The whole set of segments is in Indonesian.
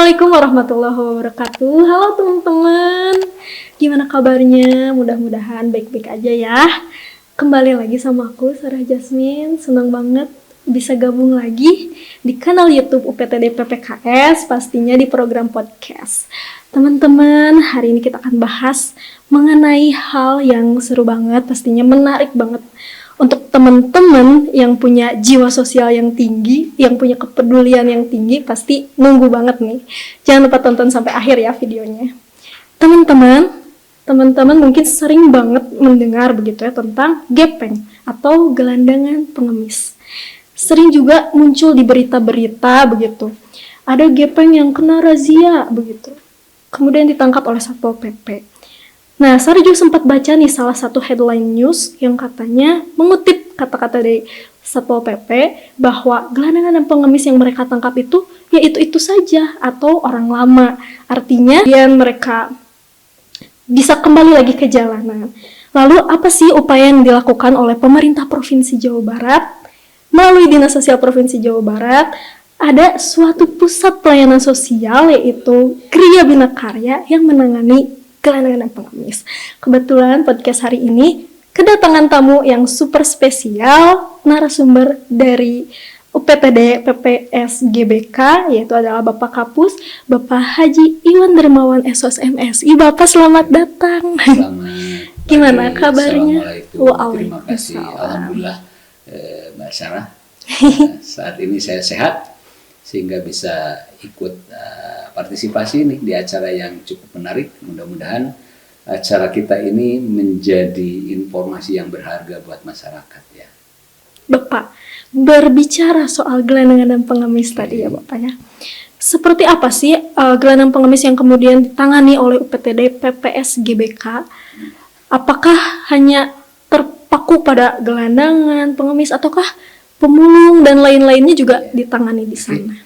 Assalamualaikum warahmatullahi wabarakatuh. Halo teman-teman, gimana kabarnya? Mudah-mudahan baik-baik aja ya. Kembali lagi sama aku, Sarah Jasmine. Senang banget bisa gabung lagi di kanal YouTube UPTD PPKS, pastinya di program podcast. Teman-teman, hari ini kita akan bahas mengenai hal yang seru banget, pastinya menarik banget. Untuk teman-teman yang punya jiwa sosial yang tinggi, yang punya kepedulian yang tinggi, pasti nunggu banget nih. Jangan lupa tonton sampai akhir ya videonya. Teman-teman mungkin sering banget mendengar begitu ya tentang gepeng atau gelandangan pengemis. Sering juga muncul di berita-berita begitu. Ada gepeng yang kena razia begitu. Kemudian ditangkap oleh Satpol PP. Nah, Sarah juga sempat baca nih salah satu headline news yang katanya mengutip kata-kata dari Satpol PP bahwa gelandangan dan pengemis yang mereka tangkap itu ya itu saja atau orang lama. Artinya mereka bisa kembali lagi ke jalanan. Lalu apa sih upaya yang dilakukan oleh pemerintah Provinsi Jawa Barat? Melalui Dinas Sosial Provinsi Jawa Barat ada suatu pusat pelayanan sosial yaitu Gria Bina Karya yang menangani gelandangan dan pengemis. Kebetulan podcast hari ini kedatangan tamu yang super spesial, narasumber dari UPTD PPS GBK, yaitu adalah Bapak Kapus, Bapak Haji Iwan Dermawan SOS MSI. Bapak selamat datang. Selamat. Gimana kabarnya? Terima kasih. Alhamdulillah, Mbak Sarah. Saat ini saya sehat sehingga bisa ikut partisipasi nih di acara yang cukup menarik. Mudah-mudahan acara kita ini menjadi informasi yang berharga buat masyarakat ya. Bapak, berbicara soal gelandangan dan pengemis tadi ya Bapak ya. Seperti apa sih gelandangan pengemis yang kemudian ditangani oleh UPTD PPS GBK? Apakah hanya terpaku pada gelandangan, pengemis, ataukah pemulung dan lain-lainnya juga ditangani di sana?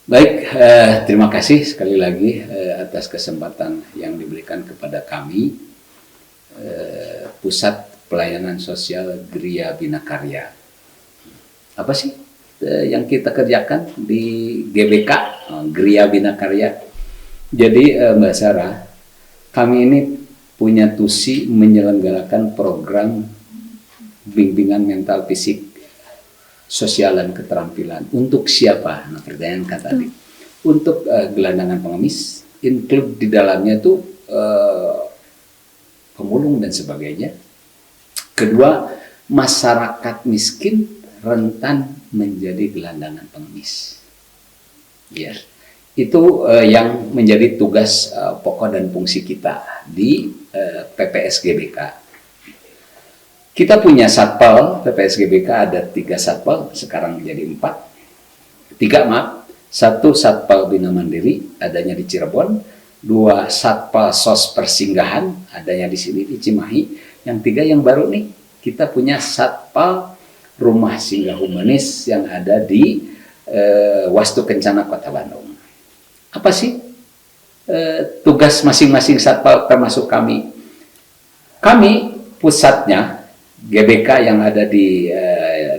Baik, terima kasih sekali lagi atas kesempatan yang diberikan kepada kami, Pusat Pelayanan Sosial Gria Bina Karya. Apa sih yang kita kerjakan di GBK, Gria Bina Karya? Jadi Mbak Sarah, kami ini punya tusi menyelenggarakan program bimbingan mental fisik sosial dan keterampilan. Untuk siapa? Nah, pertanyaan kan tadi. Untuk gelandangan pengemis, include di dalamnya itu pemulung dan sebagainya. Kedua, masyarakat miskin rentan menjadi gelandangan pengemis. Ya, itu yang menjadi tugas pokok dan fungsi kita di PPS GBK. Kita punya satpol, PPS GBK ada 3 satpol, sekarang jadi 4. 1 satpol Bina Mandiri, adanya di Cirebon. 2 satpol SOS Persinggahan, adanya di sini di Cimahi. Yang 3 yang baru nih, kita punya satpol Rumah Singgah Humanis yang ada di Wastu Kencana Kota Bandung. Apa sih tugas masing-masing satpol termasuk kami? Kami pusatnya GBK yang ada di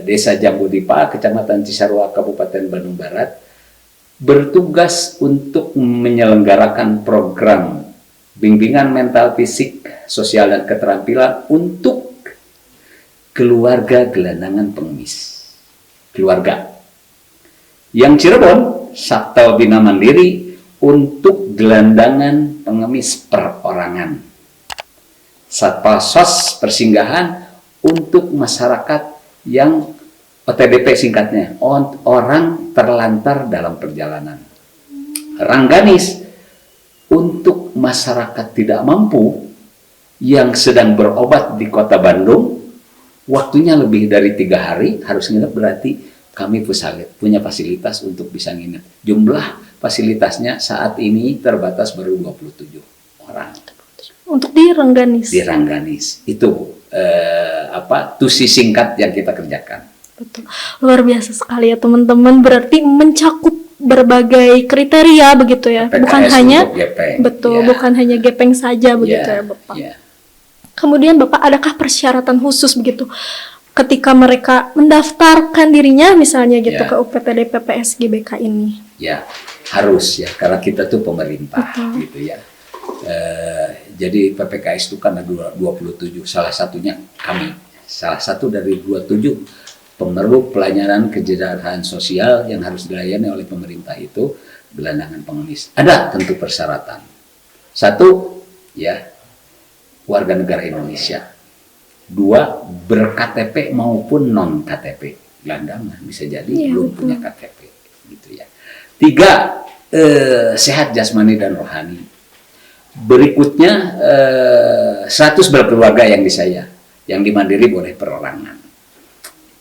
Desa Jambudipa, Kecamatan Cisarua, Kabupaten Bandung Barat, bertugas untuk menyelenggarakan program bimbingan mental fisik, sosial dan keterampilan untuk keluarga gelandangan pengemis. Keluarga. Yang Cirebon, Satpol Bina Mandiri untuk gelandangan pengemis perorangan. Satpol SOS Persinggahan untuk masyarakat yang OTDP singkatnya, orang terlantar dalam perjalanan. Rangganis untuk masyarakat tidak mampu yang sedang berobat di Kota Bandung, waktunya lebih dari 3 hari harus nginep, berarti kami punya fasilitas untuk bisa nginep. Jumlah fasilitasnya saat ini terbatas baru 27 orang. Untuk di Rangganis. Di Rangganis itu tusi singkat yang kita kerjakan. Betul, luar biasa sekali ya teman-teman. Berarti mencakup berbagai kriteria begitu ya, PPKS bukan hanya gepeng. Betul, Ya. bukan hanya gepeng saja begitu ya Bapak. Ya. Kemudian Bapak, adakah persyaratan khusus begitu ketika mereka mendaftarkan dirinya misalnya gitu ke UPTD PPS GBK ini? Ya, harus ya, karena kita tuh pemerintah. Betul. Gitu ya. Jadi PPKS itu kan ada 27, salah satunya kami, salah satu dari 27 pemerlu pelayanan kesejahteraan sosial yang harus dilayani oleh pemerintah itu gelandangan pengemis. Ada tentu persyaratan. Satu, ya, warga negara Indonesia. Dua, ber-KTP maupun non-KTP. Gelandangan bisa jadi belum punya KTP. Gitu ya. Tiga, sehat jasmani dan rohani. Berikutnya 100 berkeluarga yang di saya, yang dimandiri boleh perorangan.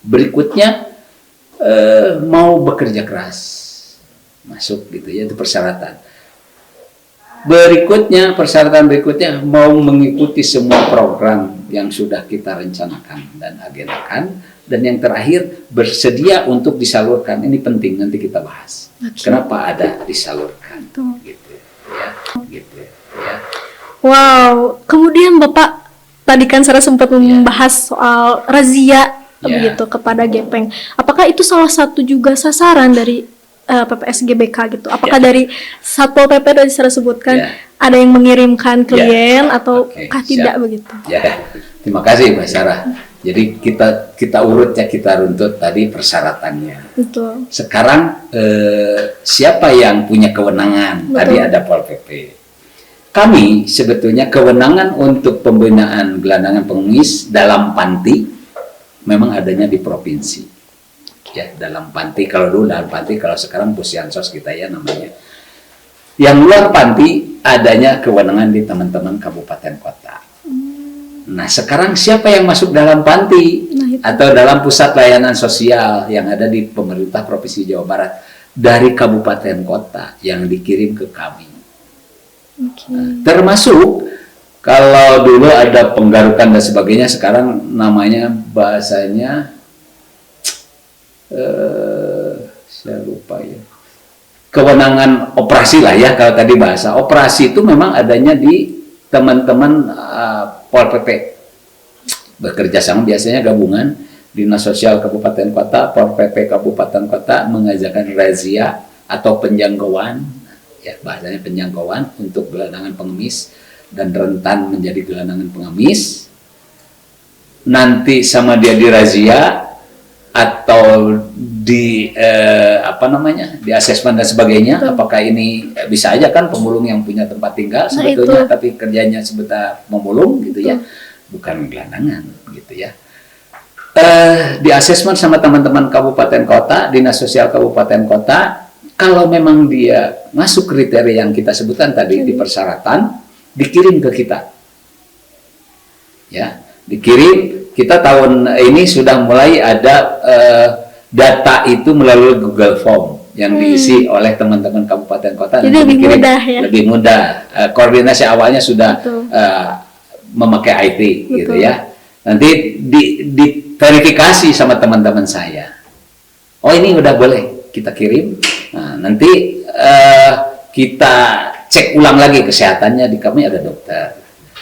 Berikutnya mau bekerja keras, masuk gitu ya, itu persyaratan. Persyaratan berikutnya mau mengikuti semua program yang sudah kita rencanakan dan agendakan. Dan yang terakhir, bersedia untuk disalurkan. Ini penting, nanti kita bahas. Kenapa ada disalurkan? Gitu ya, gitu ya. Wow, kemudian Bapak tadi kan saya sempat membahas soal razia begitu kepada gepeng. Apakah itu salah satu juga sasaran dari PPS GBK gitu? Apakah dari Satpol PP tadi saya sebutkan ada yang mengirimkan klien atau tidak begitu? Ya, terima kasih Mbak Sarah. Jadi kita urut ya, kita runtut tadi persyaratannya. Betul. Sekarang siapa yang punya kewenangan? Betul. Tadi ada Pol PP. Kami sebetulnya kewenangan untuk pembinaan gelandangan pengemis dalam panti memang adanya di provinsi. Ya, dalam panti, kalau dulu dalam panti, kalau sekarang Pusiansos kita ya namanya. Yang luar panti adanya kewenangan di teman-teman kabupaten kota. Nah, sekarang siapa yang masuk dalam panti atau dalam pusat layanan sosial yang ada di pemerintah Provinsi Jawa Barat? Dari kabupaten kota yang dikirim ke kami. Nah, termasuk kalau dulu ada penggarukan dan sebagainya, sekarang namanya bahasanya saya lupa ya, kewenangan operasi lah ya, kalau tadi bahasa operasi itu memang adanya di teman-teman Pol PP, bekerja sama biasanya gabungan Dinas Sosial Kabupaten Kota, Pol PP Kabupaten Kota mengajarkan razia atau penjangkauan, ya bahasanya penjangkauan untuk gelandangan pengemis dan rentan menjadi gelandangan pengemis. Nanti sama dia dirazia atau di di asesmen dan sebagainya. Apakah ini bisa aja kan pemulung yang punya tempat tinggal sebetulnya, tapi kerjanya sebentar memulung gitu ya, bukan gelandangan gitu ya. Di asesmen sama teman-teman kabupaten kota, Dinas Sosial Kabupaten Kota, kalau memang dia masuk kriteria yang kita sebutkan tadi di persyaratan, dikirim ke kita. Ya, dikirim. Kita tahun ini sudah mulai ada data itu melalui Google Form yang diisi oleh teman-teman kabupaten kota. Jadi lebih mudah ya? Lebih mudah. Koordinasi awalnya sudah memakai IT gitu ya. Nanti diverifikasi sama teman-teman saya. Oh, ini udah boleh kita kirim. Nah, nanti kita cek ulang lagi kesehatannya. Di kami ada dokter.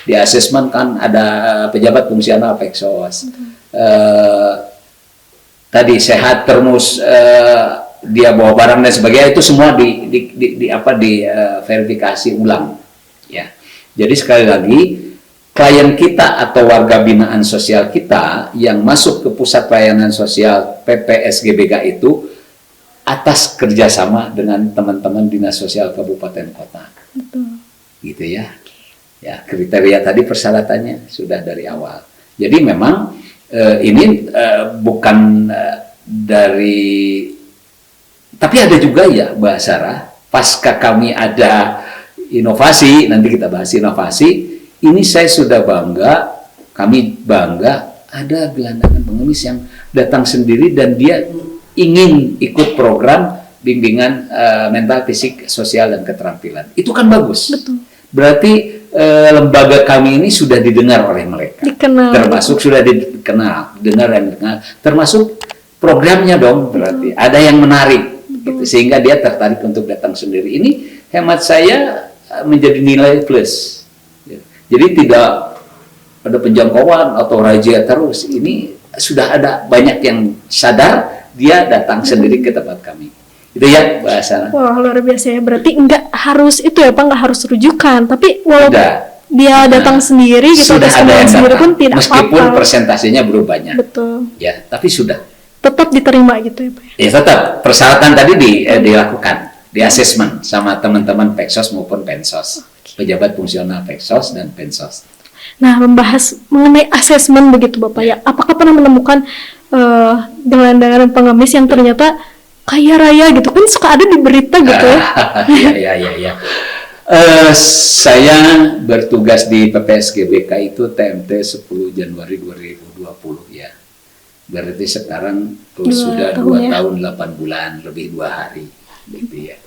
Di asesmen kan ada pejabat fungsional Peksos. Tadi sehat, termus, dia bawa barang dan sebagainya, itu semua verifikasi ulang. Ya. Jadi sekali lagi, klien kita atau warga binaan sosial kita yang masuk ke pusat pelayanan sosial PPS GBK itu atas kerjasama dengan teman-teman Dinas Sosial Kabupaten Kota. Betul. Gitu ya. Ya, kriteria tadi persyaratannya sudah dari awal. Jadi memang ini bukan dari, tapi ada juga ya Mbak Sarah, pasca kami ada inovasi, nanti kita bahas inovasi, ini saya sudah bangga, kami bangga ada gelandangan pengemis yang datang sendiri dan dia ingin ikut program bimbingan mental, fisik, sosial, dan keterampilan. Itu kan bagus. Betul. Berarti lembaga kami ini sudah didengar oleh mereka, dikenal, termasuk sudah dikenal, dengar dan dikenal, termasuk programnya dong, berarti ada yang menarik, gitu, sehingga dia tertarik untuk datang sendiri. Ini hemat saya menjadi nilai plus. Jadi tidak ada penjangkauan atau razia terus. Ini sudah ada banyak yang sadar, dia datang sendiri ke tempat kami. Itu ya bahasa. Wah, luar biasa ya. Berarti nggak harus itu ya Pak, nggak harus rujukan. Tapi walaupun Udah. dia datang sendiri gitu, Sudah ada yang sendiri datang. pun tidak Meskipun apa-apa. persentasenya belum banyak. Betul. Ya, tapi sudah. Tetap diterima gitu ya Pak. Ya tetap persyaratan tadi dilakukan, di asesmen sama teman-teman Peksos maupun Pensos, pejabat fungsional Peksos dan Pensos. Nah, membahas mengenai asesmen begitu Bapak ya. Apakah pernah menemukan gelandangan pengemis yang ternyata kaya raya gitu, kan suka ada di berita gitu ya. Ya. Saya bertugas di PPSGBK itu TMT 10 Januari 2020 ya. Berarti sekarang sudah 2 tahun 8 bulan, lebih 2 hari gitu ya.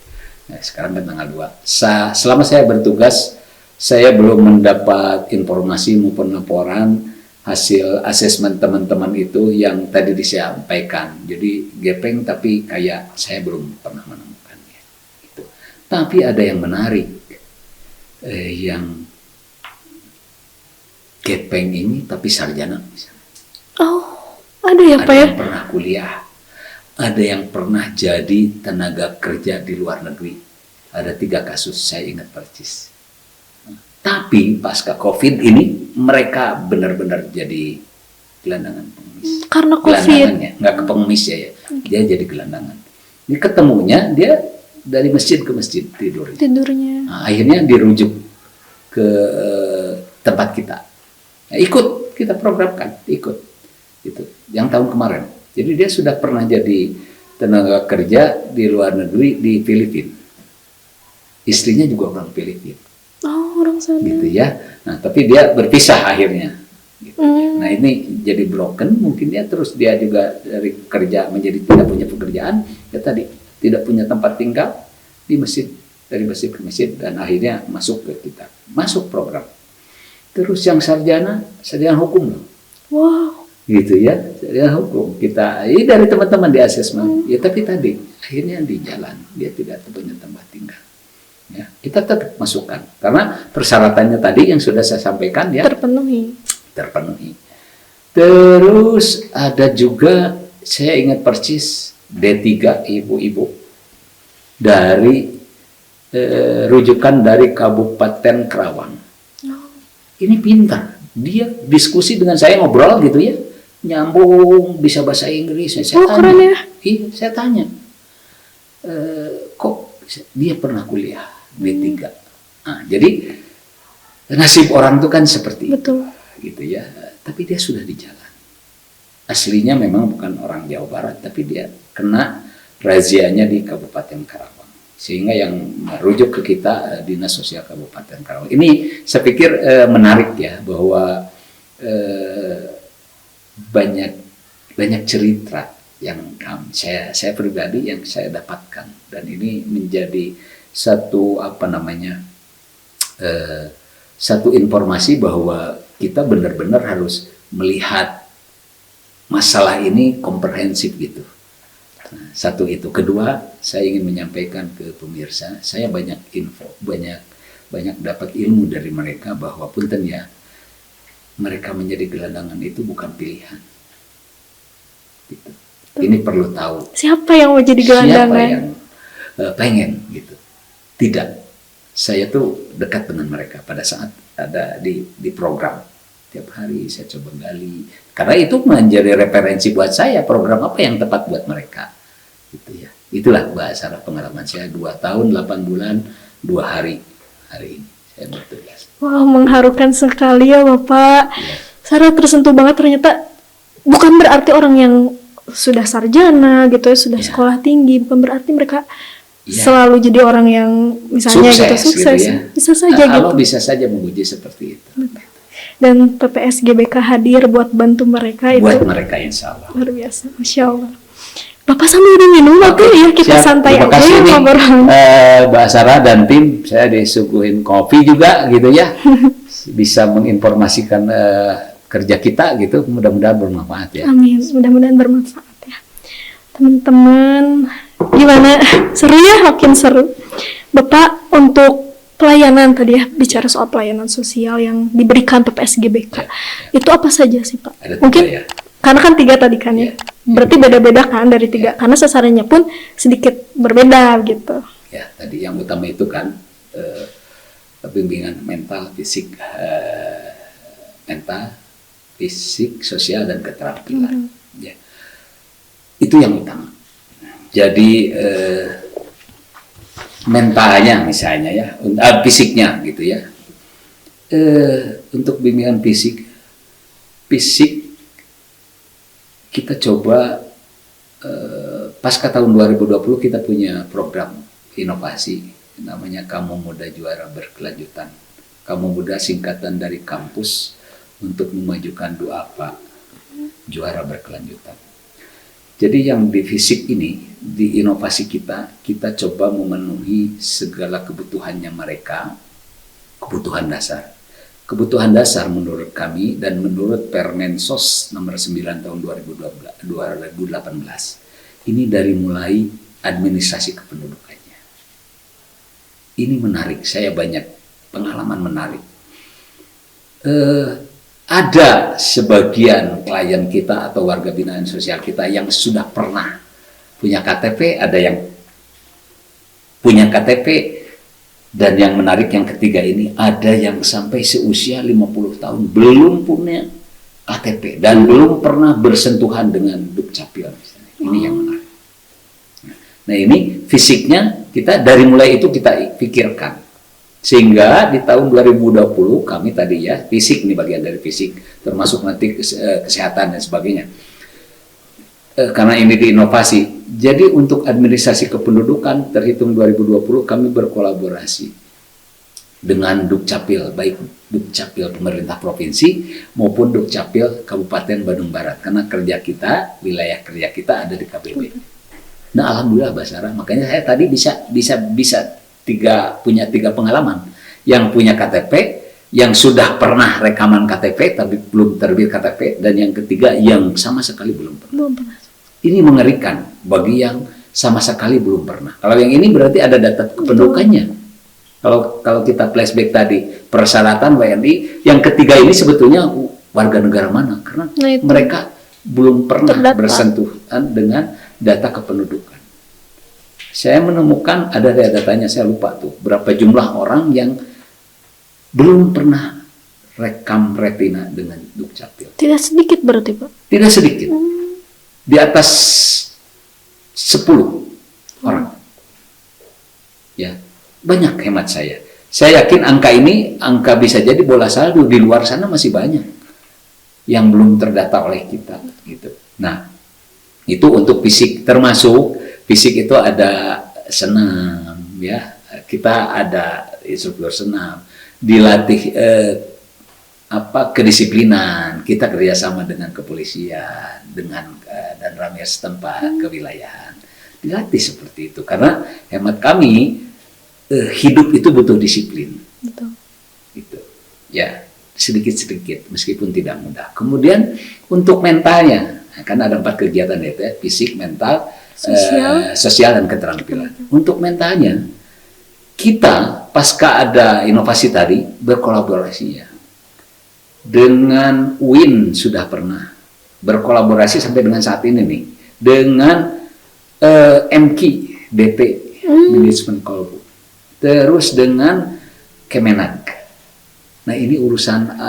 Nah, sekarang kan tanggal 2. Selama saya bertugas, saya belum mendapat informasi maupun laporan hasil asesmen teman-teman itu yang tadi disampaikan. Jadi gepeng tapi kayak saya belum pernah menemukannya. Gitu. Tapi ada yang menarik, yang gepeng ini tapi sarjana misalnya. Oh, ada ya Pak ya? Ada yang pernah kuliah, ada yang pernah jadi tenaga kerja di luar negeri. Ada 3 kasus saya ingat persis. Tapi pasca COVID ini mereka benar-benar jadi gelandangan pengemis. Karena COVID. Gelandangannya, nggak ke pengemis ya, dia jadi gelandangan. Ini ketemunya dia dari masjid ke masjid tidurnya. Nah, akhirnya dirujuk ke tempat kita. Nah, ikut kita programkan, ikut itu yang tahun kemarin. Jadi dia sudah pernah jadi tenaga kerja di luar negeri di Filipina. Istrinya juga orang Filipina. Oh, orang sana. Gitu ya. Nah, tapi dia berpisah akhirnya. Gitu. Nah, ini jadi broken, mungkin dia terus dia juga dari kerja menjadi tidak punya pekerjaan, ya tadi tidak punya tempat tinggal di masjid, dari masjid ke masjid dan akhirnya masuk ke kita. Masuk program. Terus yang sarjana hukum loh. Wow. Gitu ya, sarjana hukum. Kita ini dari teman-teman di asesmen. Ya tapi tadi akhirnya di jalan dia tidak punya tempat tinggal. Ya, kita tetap masukkan karena persyaratannya tadi yang sudah saya sampaikan ya terpenuhi. Terus ada juga saya ingat persis D3 ibu-ibu dari rujukan dari Kabupaten Kerawang. Ini pintar, dia diskusi dengan saya, ngobrol gitu ya, nyambung, bisa bahasa Inggris. Saya tanya, keren ya? Iya, saya tanya, kok dia pernah kuliah D3. Nah, jadi nasib orang itu kan seperti Betul. itu, gitu ya. Tapi dia sudah di jalan. Aslinya memang bukan orang Jawa Barat, tapi dia kena razianya di Kabupaten Karawang. Sehingga yang merujuk ke kita Dinas Sosial Kabupaten Karawang. Ini saya pikir menarik ya, bahwa banyak cerita yang saya pribadi yang saya dapatkan, dan ini menjadi satu satu informasi bahwa kita benar-benar harus melihat masalah ini komprehensif gitu. Nah, satu itu. Kedua, saya ingin menyampaikan ke pemirsa, saya banyak dapat ilmu dari mereka bahwa punten ya, mereka menjadi gelandangan itu bukan pilihan. Gitu. Ini perlu tahu. Siapa yang mau jadi gelandangan? Siapa yang pengen gitu. Tidak. Saya tuh dekat dengan mereka pada saat ada di program. Tiap hari saya coba gali. Karena itu menjadi referensi buat saya, program apa yang tepat buat mereka. Gitu ya. Itulah bahasa pengalaman saya 2 tahun 8 bulan 2 hari ini saya bertugas. Wow, mengharukan sekali ya Bapak. Ya. Saya tersentuh banget, ternyata bukan berarti orang yang sudah sarjana gitu ya, sudah sekolah tinggi, bukan berarti mereka selalu jadi orang yang misalnya sukses gitu ya. Bisa saja Allah bisa saja menguji seperti itu. Dan PPSGBK hadir buat bantu mereka itu. Buat mereka insya Allah. Luar biasa, Masya Allah. Bapak sambil diminum waktu ya, kita santai aja ya ngobrol. Mbak Sarah dan tim, saya disuguhin kopi juga gitu ya. Bisa menginformasikan kerja kita gitu, mudah-mudahan bermanfaat ya. Amin, mudah-mudahan bermanfaat ya. Teman-teman, gimana? Seru ya, makin seru. Bapak untuk pelayanan tadi ya, bicara soal pelayanan sosial yang diberikan PPSGBK, itu apa saja sih Pak? Ada mungkin ya. Karena kan 3 tadi kan ya. Berarti beda-beda kan dari tiga, karena sasarannya pun sedikit berbeda gitu. Ya, tadi yang utama itu kan bimbingan mental, fisik, sosial dan keterampilan. Ya, itu yang utama. Jadi mentalnya misalnya ya, fisiknya gitu ya. Untuk bimbingan fisik kita coba pasca tahun 2020 kita punya program inovasi namanya Kamu Muda Juara Berkelanjutan. Kamu Muda singkatan dari kampus untuk memajukan doa Pak Juara Berkelanjutan. Jadi yang di fisik ini, di inovasi kita coba memenuhi segala kebutuhannya mereka, kebutuhan dasar. Kebutuhan dasar menurut kami dan menurut Permensos nomor 9 tahun 2018, ini dari mulai administrasi kependudukannya. Ini menarik, saya banyak pengalaman menarik. Ada sebagian klien kita atau warga binaan sosial kita yang sudah pernah punya KTP, ada yang punya KTP, dan yang menarik yang ketiga ini, ada yang sampai seusia 50 tahun belum punya KTP dan belum pernah bersentuhan dengan Dukcapil. Ini yang menarik. Nah ini fisiknya kita dari mulai itu kita pikirkan. Sehingga di tahun 2020 kami tadi ya, fisik ini bagian dari fisik, termasuk nanti kesehatan dan sebagainya. Karena ini diinovasi. Jadi untuk administrasi kependudukan terhitung 2020 kami berkolaborasi dengan Dukcapil, baik Dukcapil pemerintah provinsi maupun Dukcapil Kabupaten Bandung Barat. Karena wilayah kerja kita ada di KBB. Nah alhamdulillah Mbak Sarah, makanya saya tadi bisa punya tiga pengalaman. Yang punya KTP, yang sudah pernah rekaman KTP tapi belum terbit KTP, dan yang ketiga yang sama sekali belum pernah. Ini mengerikan bagi yang sama sekali belum pernah. Kalau yang ini berarti ada data kependudukannya. Kalau kita flashback tadi persyaratan WNI, yang ketiga ini sebetulnya warga negara mana? Karena mereka belum pernah bersentuhan dengan data kependudukan. Saya menemukan ada datanya, saya lupa tuh berapa jumlah orang yang belum pernah rekam retina dengan Dukcapil. Tidak sedikit berarti Pak? Tidak sedikit. Di atas 10 orang. Ya, banyak hemat saya. Saya yakin angka bisa jadi bola salju, di luar sana masih banyak yang belum terdata oleh kita gitu. Nah, itu untuk fisik, termasuk fisik itu ada senam ya. Kita ada instruktur senam, dilatih kedisiplinan, kita kerjasama dengan kepolisian, dengan dan ramir setempat kewilayahan, dilatih seperti itu. Karena hemat kami hidup itu butuh disiplin. Betul. Gitu. Ya, sedikit-sedikit meskipun tidak mudah. Kemudian untuk mentalnya, kan ada 4 kegiatan itu ya, fisik, mental, sosial dan keterampilan. Untuk mentalnya, kita pasca ada inovasi tadi berkolaborasi ya. Dengan UIN sudah pernah berkolaborasi sampai dengan saat ini nih, dengan MK DT Manajemen Kolbu, terus dengan Kemenag. Nah ini urusan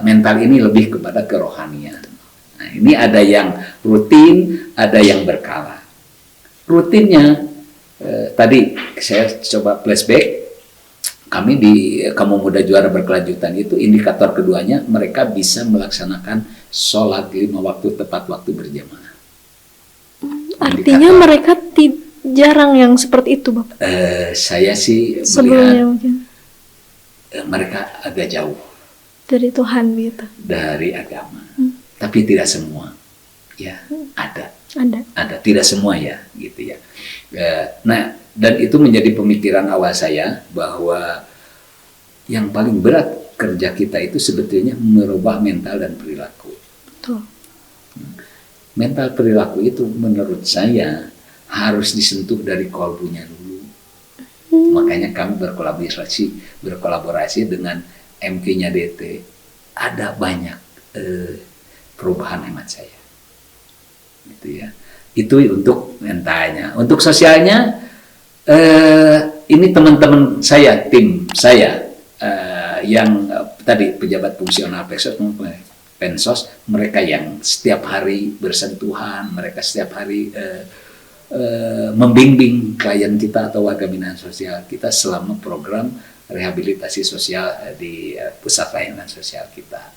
mental ini lebih kepada kerohanian. Nah ini ada yang rutin, ada yang berkala. Rutinnya tadi saya coba flashback. Kami di Kamu Muda Juara Berkelanjutan itu indikator keduanya mereka bisa melaksanakan sholat 5 waktu tepat waktu berjamaah. Artinya mereka jarang yang seperti itu Bapak? Saya sih sebelumnya melihat mereka agak jauh dari Tuhan gitu, dari agama. Tapi tidak semua ya, ada tidak semua ya gitu ya. Nah, dan itu menjadi pemikiran awal saya bahwa yang paling berat kerja kita itu sebetulnya merubah mental dan perilaku. Betul. Mental perilaku itu menurut saya harus disentuh dari kolbunya dulu. Makanya kami berkolaborasi dengan MK-nya DT. Ada banyak perubahan hemat saya. gitu ya. Itu untuk mentalnya. Untuk sosialnya, ini teman-teman saya, tim saya yang tadi pejabat fungsional Pensos, mereka yang setiap hari bersentuhan, mereka setiap hari membimbing klien kita atau warga binaan sosial kita selama program rehabilitasi sosial di pusat layanan sosial kita.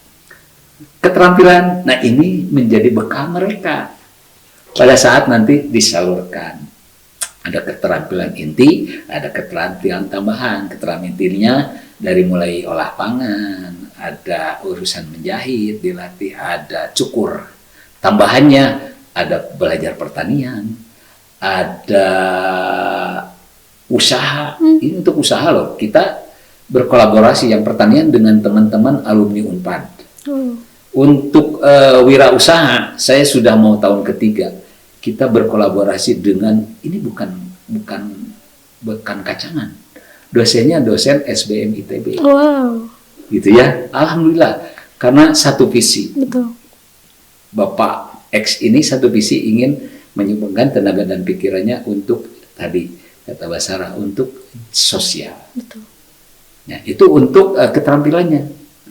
Keterampilan, nah ini menjadi bekal mereka pada saat nanti disalurkan. Ada keterampilan inti, ada keterampilan tambahan. Keterampilan intinya dari mulai olah pangan, ada urusan menjahit, dilatih, ada cukur. Tambahannya ada belajar pertanian, ada usaha. Ini untuk usaha loh. Kita berkolaborasi yang pertanian dengan teman-teman alumni Unpad. Untuk wirausaha, saya sudah mau tahun ketiga. Kita berkolaborasi dengan, ini bukan kacangan. Dosennya dosen SBM ITB. Wow. Gitu ya. Alhamdulillah. Karena satu visi. Betul. Bapak X ini satu visi ingin menyumbangkan tenaga dan pikirannya untuk tadi kata Basara untuk sosial. Betul. Nah, itu untuk keterampilannya.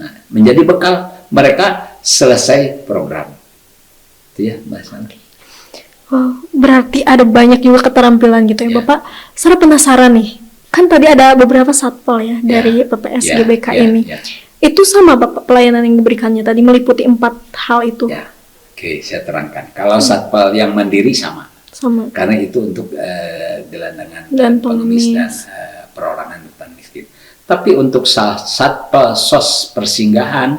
Nah, menjadi bekal mereka selesai program. Itu ya, Mbak Sandra. Wow, berarti ada banyak juga keterampilan gitu ya, Bapak. Saya penasaran nih, kan tadi ada beberapa satpol ya dari PPS GBK ini. Itu sama Bapak pelayanan yang diberikannya tadi meliputi 4 hal itu. Ya, oke, saya terangkan. Kalau satpol yang mandiri sama. Karena itu untuk gelandangan dan pengemis dan perorangan hutan miskin. Tapi untuk satpol sos persinggahan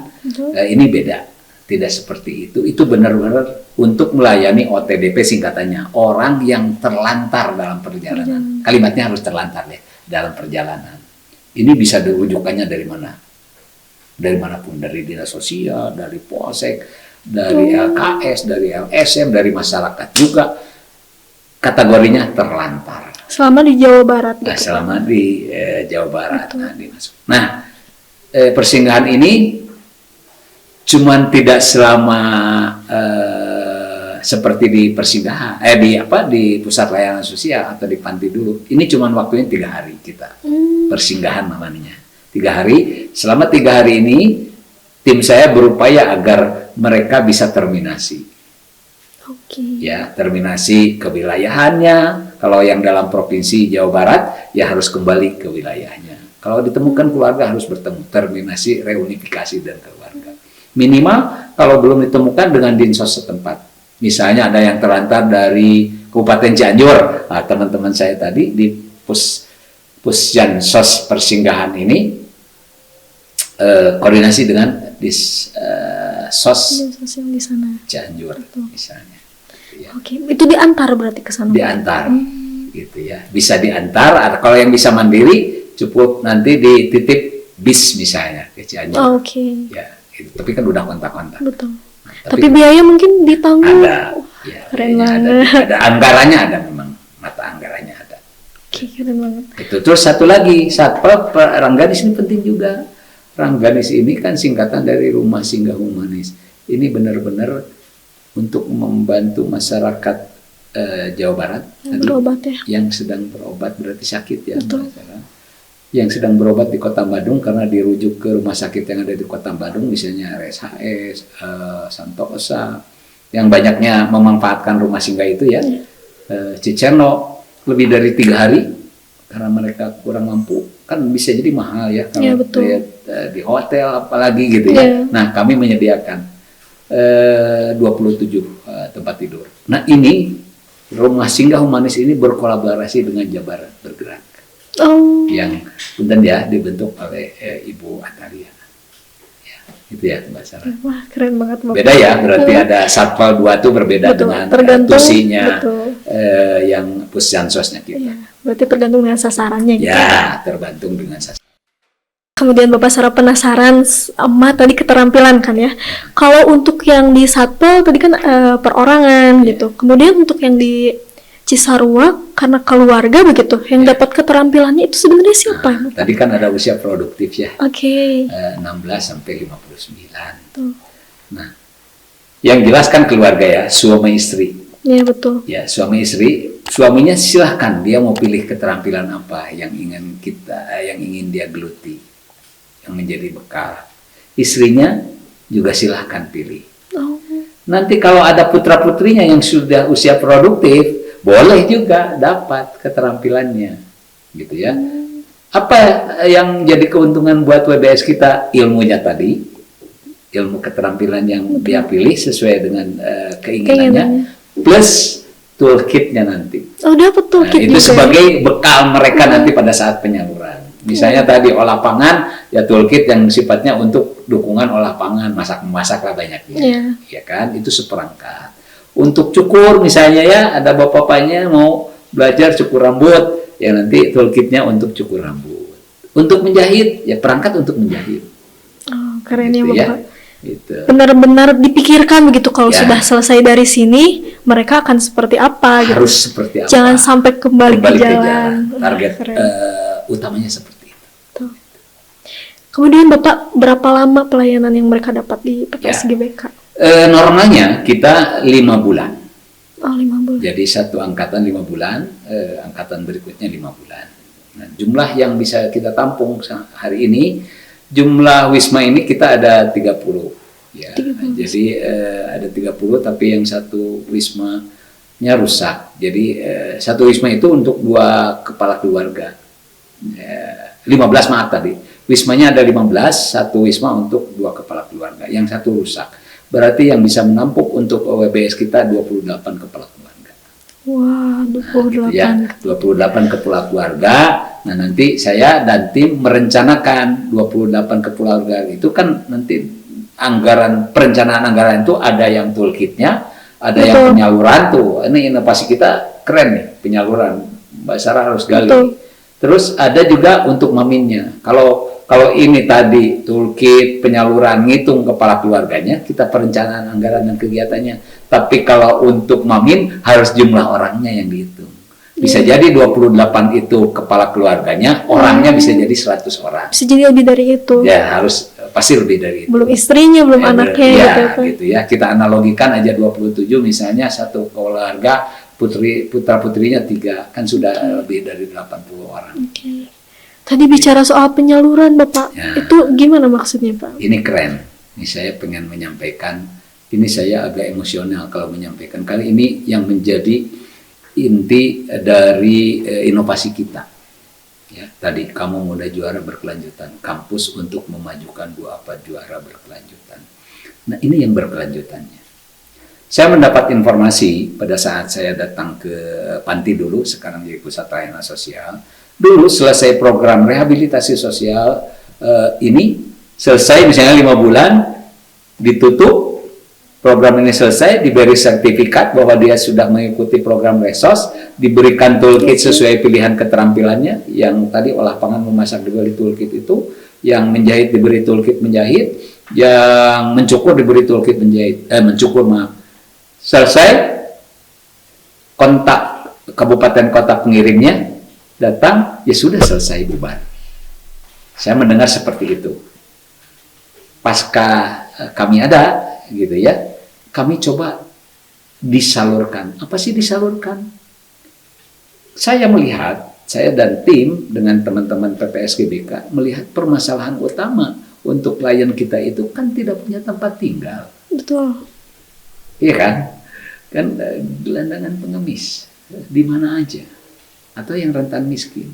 ini beda. Tidak seperti itu. Itu benar-benar untuk melayani OTDP singkatannya. Orang yang terlantar dalam perjalanan. Kalimatnya harus terlantar ya, dalam perjalanan. Ini bisa dirujukannya dari mana? Dari manapun. Dari dinas sosial, dari polsek, dari LKS, dari LSM, dari masyarakat juga. Kategorinya terlantar. Selama di Jawa Barat. Nah, selama di Jawa Barat. Nah, persinggahan ini cuman tidak selama seperti di persinggahan, di pusat layanan sosial atau di panti dulu. Ini cuman waktunya 3 hari kita persinggahan namanya. 3 hari. Selama 3 hari ini tim saya berupaya agar mereka bisa terminasi. Ya, terminasi kewilayahannya. Kalau yang dalam provinsi Jawa Barat ya harus kembali ke wilayahnya. Kalau ditemukan keluarga harus bertemu, terminasi reunifikasi dan keluarga. Minimal kalau belum ditemukan dengan dinsos setempat. Misalnya ada yang terlantar dari Kabupaten Cianjur, nah, teman-teman saya tadi di Pusjansos persinggahan ini koordinasi dengan sos di sana. Cianjur misalnya. Ya. Oke, itu diantar berarti ke sana. Diantar, gitu ya. Bisa diantar. Kalau yang bisa mandiri, cukup nanti dititip bis misalnya ke Cianjur. Ya. Tapi kan udah kontak-kontak. Betul. Nah, tapi biaya mungkin ditanggung. Ada, ya, keren banget. Ada anggarannya, ada memang mata anggarannya ada. Oke, keren banget. Itu terus satu lagi, satpol Rangganis ini penting juga. Rangganis ini kan singkatan dari Rumah Singgah Humanis. Ini benar-benar untuk membantu masyarakat Jawa Barat berobat ya. Yang sedang berobat berarti sakit ya. Yang sedang berobat di Kota Bandung karena dirujuk ke rumah sakit yang ada di Kota Bandung, misalnya RSHS, Santosa, yang banyaknya memanfaatkan rumah singgah itu ya, Cicerno, lebih dari 3 hari karena mereka kurang mampu, kan bisa jadi mahal ya kalau di hotel apalagi gitu ya. Nah, kami menyediakan 27 tempat tidur. Nah, ini Rumah Singgah Humanis ini berkolaborasi dengan Jabar Bergerak. Yang kemudian ya dibentuk oleh Ibu Atalia. Ya, itu ya Mbak Sarah. Wah, keren banget Bapak. Beda ya, berarti ada Satpol 2 itu berbeda dengan tusinya yang Pusjansosnya kita. Ya, berarti tergantung dengan sasarannya gitu. Ya, tergantung dengan sasaran. Kemudian Bapak Sarah penasaran sama tadi keterampilan kan ya. Kalau untuk yang di Satpol tadi kan perorangan gitu. Kemudian untuk yang di Cisarua karena keluarga begitu yang dapat keterampilannya itu sebenarnya siapa? Nah, tadi kan ada usia produktif ya. 16 sampai 59. Nah, yang jelas kan keluarga ya, suami istri. Iya betul. Ya, suami istri, suaminya silahkan dia mau pilih keterampilan apa yang ingin dia geluti, yang menjadi bekal. Istrinya juga silahkan pilih. Oh, Nanti kalau ada putra-putrinya yang sudah usia produktif, boleh juga dapat keterampilannya, gitu ya. Apa yang jadi keuntungan buat WBS kita? Ilmunya tadi, ilmu keterampilan yang dia pilih sesuai dengan keinginannya, plus toolkitnya nanti. oh dapat toolkit Itu juga. sebagai bekal mereka nanti pada saat penyaluran. Misalnya tadi olah pangan, ya toolkit yang sifatnya untuk dukungan olah pangan, masak-masak lah banyaknya, Iya. ya kan? Itu seperangkat. Untuk cukur misalnya ya, ada bapak-bapaknya mau belajar cukur rambut, ya nanti toolkitnya untuk cukur rambut. Untuk menjahit, ya perangkat untuk menjahit. Oh, keren ya Gitu Bapak. Gitu. Benar-benar dipikirkan begitu kalau Ya. sudah selesai dari sini mereka akan seperti apa gitu. Harus seperti apa? Jangan sampai kembali ke jalan. Target Keren. utamanya seperti itu. Tuh. Kemudian Bapak berapa lama pelayanan yang mereka dapat di PPS Ya. GBK? Normalnya kita 5 bulan. Oh 5 bulan. Jadi satu angkatan 5 bulan, angkatan berikutnya 5 bulan. Nah, jumlah yang bisa kita tampung hari ini, jumlah wisma ini kita ada 30. Ya. 30. Jadi ada 30, tapi yang satu wismanya rusak. Jadi satu wisma itu untuk 2 kepala keluarga. 15 maaf tadi. Wismanya ada 15, satu wisma untuk 2 kepala keluarga. Yang satu rusak. Berarti yang bisa menampung untuk WBS kita 28 kepala keluarga. Wah, 28. Ya, 28 kepala keluarga. Nah, nanti saya dan tim merencanakan 28 kepala keluarga itu kan nanti perencanaan anggaran itu ada yang toolkitnya, ada Betul. yang penyaluran tuh. Ini inovasi kita keren nih, penyaluran. Mbak Sarah harus gali. Betul. Terus ada juga untuk maminnya. Kalau ini tadi toolkit penyaluran ngitung kepala keluarganya, kita perencanaan anggaran dan kegiatannya. Tapi kalau untuk mamin harus jumlah orangnya yang dihitung. Bisa jadi 28 itu kepala keluarganya, orangnya bisa jadi 100 orang. Bisa jadi lebih dari itu. Ya harus pasti lebih dari itu. Belum istrinya, belum Ya, anaknya ya, gitu, Pak. gitu ya. Kita analogikan aja 27 misalnya satu keluarga putra-putrinya 3, kan sudah lebih dari 80 orang. Oke. Tadi bicara soal penyaluran, Bapak. Ya. Itu gimana maksudnya, Pak? Ini keren. Ini saya pengen menyampaikan. Ini saya agak emosional kalau menyampaikan. Kali ini yang menjadi inti dari inovasi kita. Ya, tadi kamu muda juara berkelanjutan. Kampus untuk memajukan juara berkelanjutan. Nah, ini yang berkelanjutannya. Saya mendapat informasi pada saat saya datang ke panti dulu, sekarang jadi pusat layanan sosial. Dulu selesai program rehabilitasi sosial ini, selesai misalnya 5 bulan, ditutup, program ini selesai, diberi sertifikat bahwa dia sudah mengikuti program Resos, diberikan toolkit sesuai pilihan keterampilannya, yang tadi olah pangan memasak diberi toolkit itu, yang menjahit diberi toolkit menjahit, yang mencukur diberi toolkit mencukur maaf. Selesai, kontak kabupaten kota pengirimnya datang, ya sudah selesai bubar. Saya mendengar seperti itu. Pasca kami ada, gitu ya, kami coba disalurkan. Apa sih disalurkan? Saya melihat, saya dan tim dengan teman-teman PPS GBK melihat permasalahan utama untuk klien kita itu kan tidak punya tempat tinggal. Betul. Iya kan? Kan gelandangan pengemis di mana aja, atau yang rentan miskin,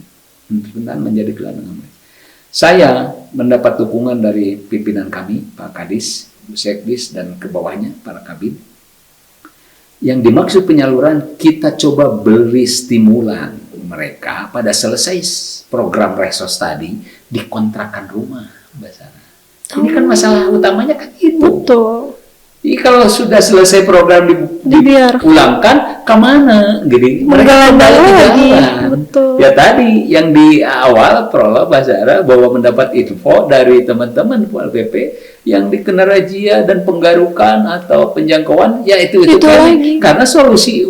rentan menjadi gelandangan miskin. Saya mendapat dukungan dari pimpinan kami, Pak Kadis, Bu Sekdis, dan ke bawahnya para kabin. Yang dimaksud penyaluran, kita coba beri stimulan mereka pada selesai program Resos tadi dikontrakan rumah, Mbak Sarah. Ini kan masalah utamanya kan itu. Betul. Jadi kalau sudah selesai program Dibiar. dipulangkan, kemana? Jadi mereka Menggelandang kembali ke lagi. jalan. Betul. Ya tadi yang di awal prolog Mbak Sarah bahwa mendapat info dari teman-teman Pol PP yang dikena razia dan penggarukan atau penjangkauan, ya itu lagi. karena solusi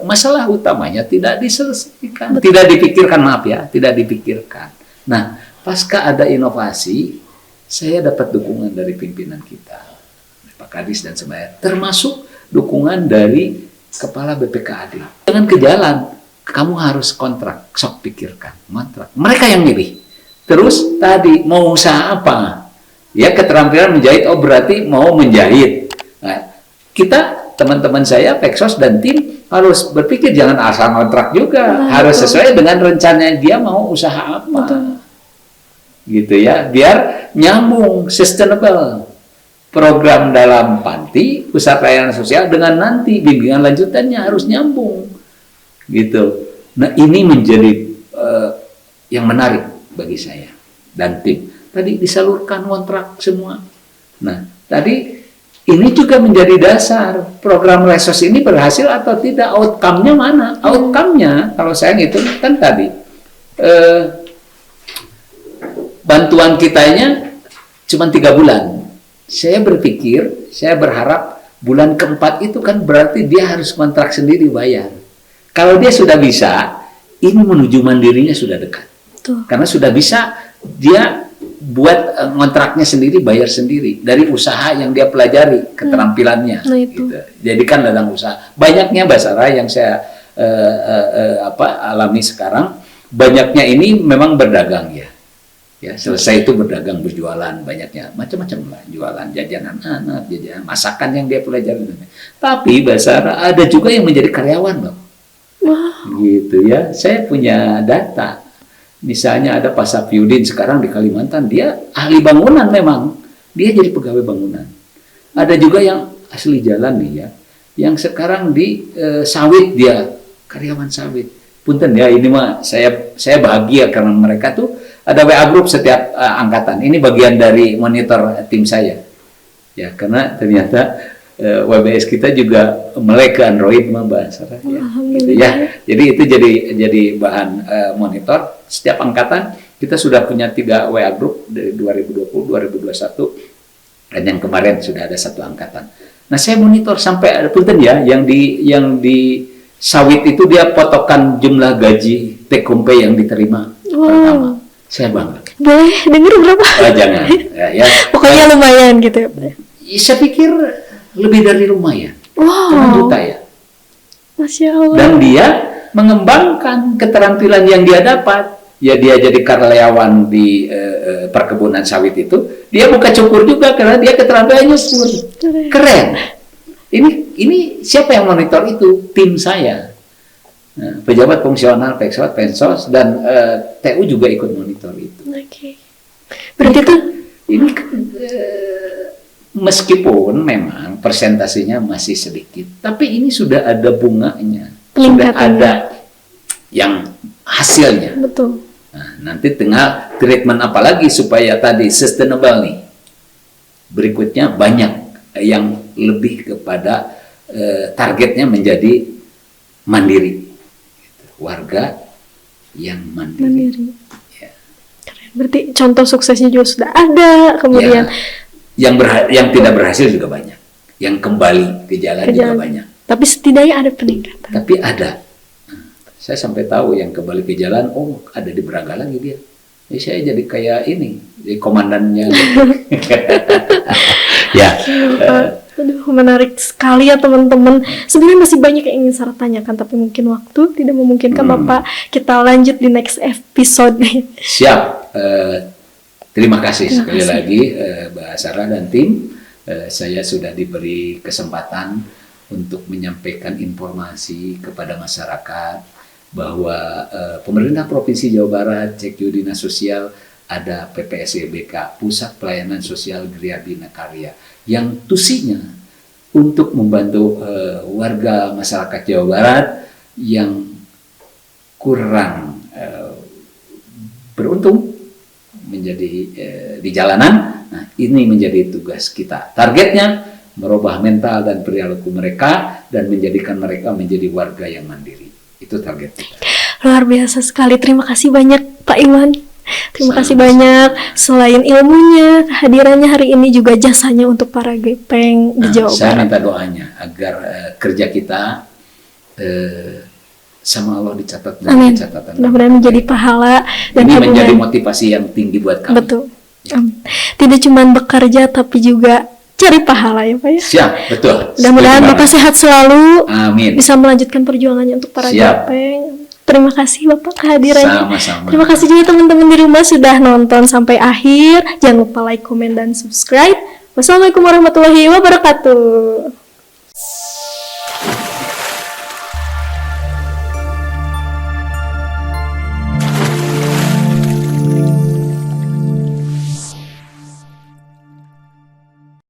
masalah utamanya tidak diselesaikan, tidak dipikirkan, maaf ya, tidak dipikirkan. Nah, pasca ada inovasi, saya dapat dukungan dari pimpinan kita, Pak Kadis dan semuanya, termasuk dukungan dari kepala BPKAD. Jangan ke jalan, kamu harus kontrak, sok pikirkan, kontrak. Mereka yang milih. Terus tadi mau usaha apa? Ya keterampilan menjahit, oh berarti mau menjahit. Nah, kita teman-teman saya, Peksos dan tim harus berpikir jangan asal kontrak juga, harus sesuai dengan rencananya dia mau usaha apa. Betul. Gitu ya, biar nyambung, sustainable. Program dalam panti, pusat layanan sosial dengan nanti bimbingan lanjutannya harus nyambung. Gitu. Nah, ini menjadi yang menarik bagi saya dan tim. Tadi disalurkan kontrak semua. Nah, tadi ini juga menjadi dasar program Resos ini berhasil atau tidak, outcome-nya mana? Outcome-nya kalau saya ngitung kan tadi bantuan kitanya cuma 3 bulan. Saya berpikir, saya berharap bulan keempat itu kan berarti dia harus kontrak sendiri bayar. Kalau dia sudah bisa, ini menuju mandirinya sudah dekat. Tuh. Karena sudah bisa, dia buat kontraknya sendiri, bayar sendiri. Dari usaha yang dia pelajari, keterampilannya. Nah, itu. Gitu. Jadi kan ladang usaha. Banyaknya Basara yang saya alami sekarang, banyaknya ini memang berdagang ya. Ya, selesai itu berdagang, berjualan, banyaknya macam-macam lah, jualan jajanan anak, jajanan masakan yang dia pelajari. Tapi Basara ada juga yang menjadi karyawan loh. Wow. Gitu ya. Saya punya data. Misalnya ada Pak Safiuddin sekarang di Kalimantan, dia ahli bangunan memang. Dia jadi pegawai bangunan. Ada juga yang asli jalan nih ya, yang sekarang di sawit, dia karyawan sawit. Punten ya, ini mah saya bahagia karena mereka tuh ada WA group setiap angkatan. Ini bagian dari monitor tim saya. Ya, karena ternyata WBS kita juga melek ke Android mah bahasa ya. Gitu ya. Jadi itu jadi bahan monitor. Setiap angkatan kita sudah punya 3 WA group dari 2020, 2021, dan yang kemarin sudah ada 1 angkatan. Nah, saya monitor sampai ada punten ya, yang di sawit itu dia potokan jumlah gaji take home pay yang diterima pertama. Saya bangga. Boleh denger berapa? Jangan. Ya. Pokoknya lumayan gitu ya. Saya pikir lebih dari lumayan. Wow. Juta ya. Masya Allah. Dan dia mengembangkan keterampilan yang dia dapat. Ya, dia jadi karyawan di perkebunan sawit itu. Dia buka cukur juga karena dia keterampilannya cukur. Keren. Ini siapa yang monitor itu? Tim saya. Nah, pejabat fungsional, Peksos, Pensos, dan TU juga ikut monitor itu. Oke. Berarti itu ini meskipun memang persentasenya masih sedikit, tapi ini sudah ada bunganya, sudah ada yang hasilnya. Betul. Nah, nanti tinggal treatment apa lagi supaya tadi sustainable nih. Berikutnya banyak yang lebih kepada targetnya menjadi mandiri. Warga yang mandiri. Ya. Berarti contoh suksesnya juga sudah ada, kemudian ya, yang tidak berhasil juga banyak, yang kembali ke jalan juga banyak. Tapi setidaknya ada peningkatan. Tapi ada. Saya sampai tahu yang kembali ke jalan, oh ada di Braga lagi dia. Jadi saya jadi kayak ini, jadi komandannya. Ya. Aduh, menarik sekali ya teman-teman. Sebenarnya masih banyak yang ingin saya tanyakan, tapi mungkin waktu tidak memungkinkan. Bapak, kita lanjut di next episode. Siap. Terima kasih sekali lagi Mbak Sarah dan tim. Saya sudah diberi kesempatan untuk menyampaikan informasi kepada masyarakat bahwa pemerintah Provinsi Jawa Barat, CQ Dinas Sosial, ada PPSYBK, Pusat Pelayanan Sosial Gria Bina Karya, yang tusinya untuk membantu warga masyarakat Jawa Barat yang kurang beruntung menjadi di jalanan. Nah, ini menjadi tugas kita. Targetnya merubah mental dan perilaku mereka dan menjadikan mereka menjadi warga yang mandiri. Itu target kita. Luar biasa sekali. Terima kasih banyak Pak Iwan. Terima kasih banyak. Selain ilmunya, kehadirannya hari ini juga jasanya untuk para gepeng di Jawa Barat. Saya minta doanya agar kerja kita sama Allah dicatat dalam catatan. Mudah-mudahan menjadi pahala dan ini tabungan. Menjadi motivasi yang tinggi buat kami. Betul. Tidak cuma bekerja tapi juga cari pahala ya Pak ya. Siap, betul. Mudah-mudahan Setuju Bapak banget. sehat selalu, Amin. bisa melanjutkan perjuangannya untuk para Siap. gepeng. Terima kasih Bapak kehadirannya. Sama-sama. Terima kasih juga teman-teman di rumah sudah nonton sampai akhir. Jangan lupa like, komen, dan subscribe. Wassalamualaikum warahmatullahi wabarakatuh.